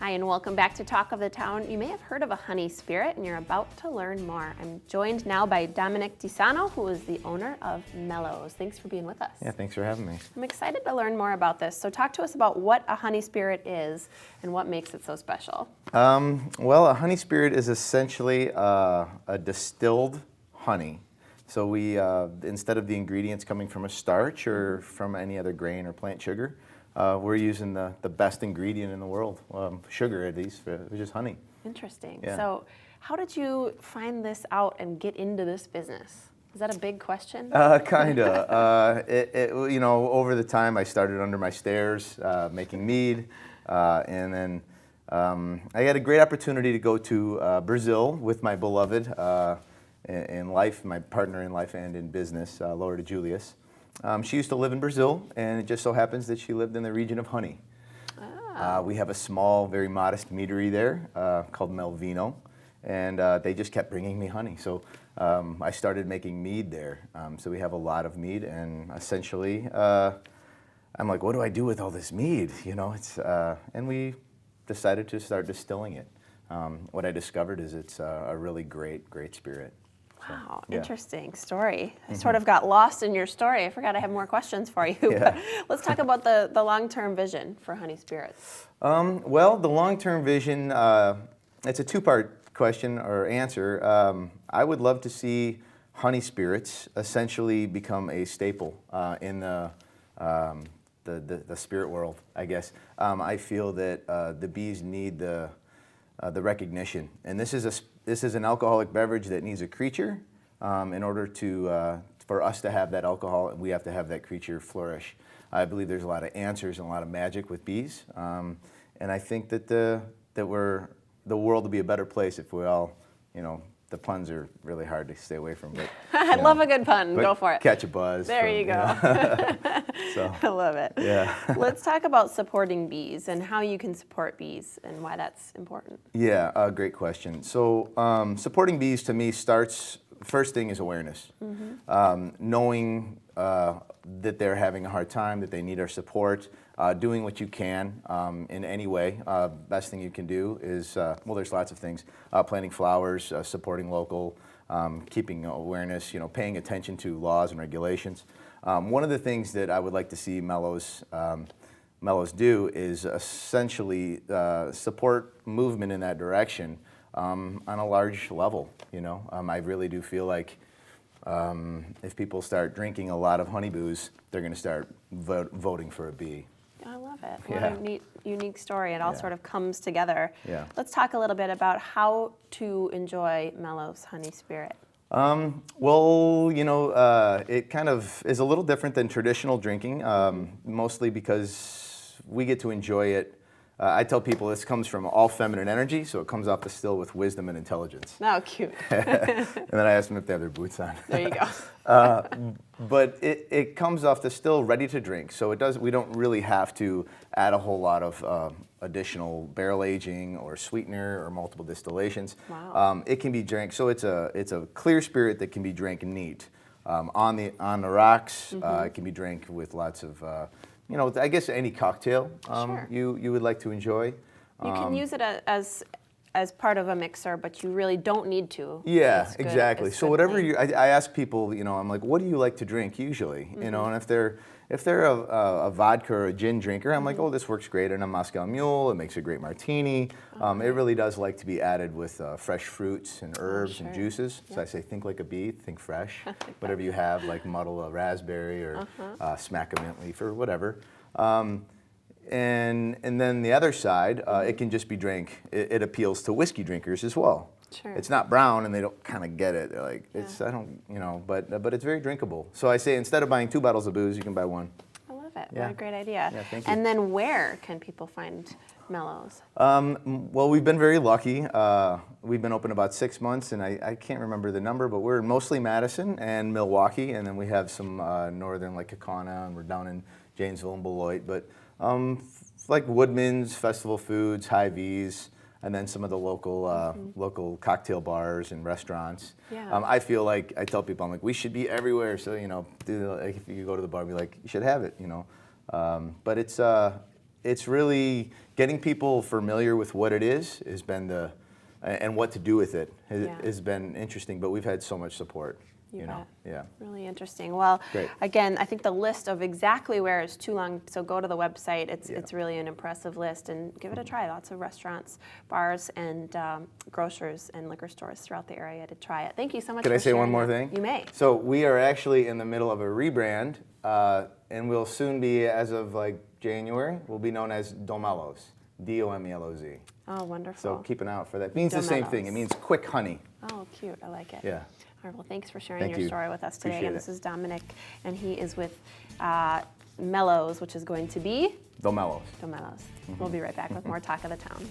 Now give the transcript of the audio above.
Hi, and welcome back to Talk of the Town. You may have heard of a honey spirit, and you're about to learn more. I'm joined now by Dominic DiSano, who is the owner of Meloz. Thanks for being with us. Yeah, thanks for having me. I'm excited to learn more about this. So talk to us about what a honey spirit is and what makes it so special. Well, a honey spirit is essentially a distilled honey. So we, instead of the ingredients coming from a starch or from any other grain or plant sugar, we're using the best ingredient in the world, sugar at least, which is honey. Interesting. Yeah. So how did you find this out and get into this business? Is that a big question? Kinda. You know, over the time I started under my stairs, making mead, and then I had a great opportunity to go to Brazil with my beloved in life, my partner in life and in business, Laura de Julius. She used to live in Brazil, and it just so happens that she lived in the region of honey. We have a small, very modest meadery there called Melvino, and they just kept bringing me honey. So I started making mead there. So we have a lot of mead, and essentially, I'm like, what do I do with all this mead? You know, and we decided to start distilling it. What I discovered is it's a really great spirit. Wow, yeah. Interesting story. I sort of got lost in your story. I forgot I have more questions for you. Yeah. But let's talk about the long-term vision for honey spirits. Well, the long-term vision, it's a two-part question or answer. I would love to see honey spirits essentially become a staple in the spirit world, I guess. I feel that the bees need the recognition, and this is an alcoholic beverage that needs a creature. In order for us to have that alcohol, we have to have that creature flourish. I believe there's a lot of answers and a lot of magic with bees, and I think that the world would be a better place if we all, you know, the puns are really hard to stay away from. But I love a good pun. Go for it. Catch a buzz. There you go. So, I love it. yeah. Let's talk about supporting bees and how you can support bees and why that's important. Yeah, great question. So supporting bees to me starts, first thing is awareness. Knowing that they're having a hard time, that they need our support, doing what you can in any way. Best thing you can do is, well, there's lots of things. Planting flowers, supporting local, keeping awareness, you know, paying attention to laws and regulations. One of the things that I would like to see Meloz do is essentially support movement in that direction on a large level. You know, I really do feel like if people start drinking a lot of honeybees, they're going to start voting for a bee. I love it. Yeah. What a neat, unique story. It all Yeah. sort of comes together. Yeah. Let's talk a little bit about how to enjoy Meloz honey spirit. Well, you know, it kind of is a little different than traditional drinking, mostly because we get to enjoy it. I tell people this comes from all feminine energy, so it comes off the still with wisdom and intelligence. Oh, cute. And then I ask them if they have their boots on. There you go. But it comes off the still ready to drink, so we don't really have to add a whole lot of additional barrel aging or sweetener or multiple distillations. Wow. It can be drank, so it's a clear spirit that can be drank neat. On the rocks, it can be drank with lots of you know, I guess any cocktail Sure. you would like to enjoy. You can use it as part of a mixer, but you really don't need to. Yeah, It's good- exactly. it's So good whatever plain. I ask people, you know, I'm like, what do you like to drink usually? You know, and if they're a vodka or a gin drinker, I'm like, oh, this works great in a Moscow Mule. It makes a great martini. It really does like to be added with fresh fruits and herbs and sure. juices. So I say, think like a bee, think fresh. Whatever you have, like muddle a raspberry or smack a mint leaf or whatever. And then the other side, it can just be drank. It appeals to whiskey drinkers as well. Sure. It's not brown, and they don't kind of get it. They're like, I don't, you know, but it's very drinkable. So I say instead of buying 2 bottles of booze, you can buy 1. I love it. Yeah. What a great idea. Yeah, thank you. And then where can people find Meloz? Well, we've been very lucky. We've been open about 6 months, and I can't remember the number, but we're mostly Madison and Milwaukee, and then we have some northern like Kaukauna, and we're down in Janesville and Beloit. But like Woodman's, Festival Foods, Hy-Vee's, and then some of the local cocktail bars and restaurants. Yeah. I feel like, I tell people, I'm like, we should be everywhere. So, you know, if you go to the bar, be like, you should have it, you know. But it's it's really getting people familiar with what it is has been and what to do with it has been interesting. But we've had so much support. You know, yeah. Really interesting. Well, Great. Again, I think the list of exactly where is too long, so go to the website. It's really an impressive list, and give it a try. Lots of restaurants, bars, and grocers and liquor stores throughout the area to try it. Thank you so much. Can for I say one sharing more that. thing? You may. So we are actually in the middle of a rebrand, and we'll soon be, as of like January, we'll be known as Meloz, D-O-M-E-L-O-Z. Oh, wonderful. So keep an eye out for that. It means the same thing. It means quick honey. Oh, cute. I like it. Yeah. All right, well, thanks for sharing your story with us today. Appreciate Again, this is Dominic, and he is with Meloz, which is going to be Meloz. Meloz. We'll be right back with more Talk of the Town.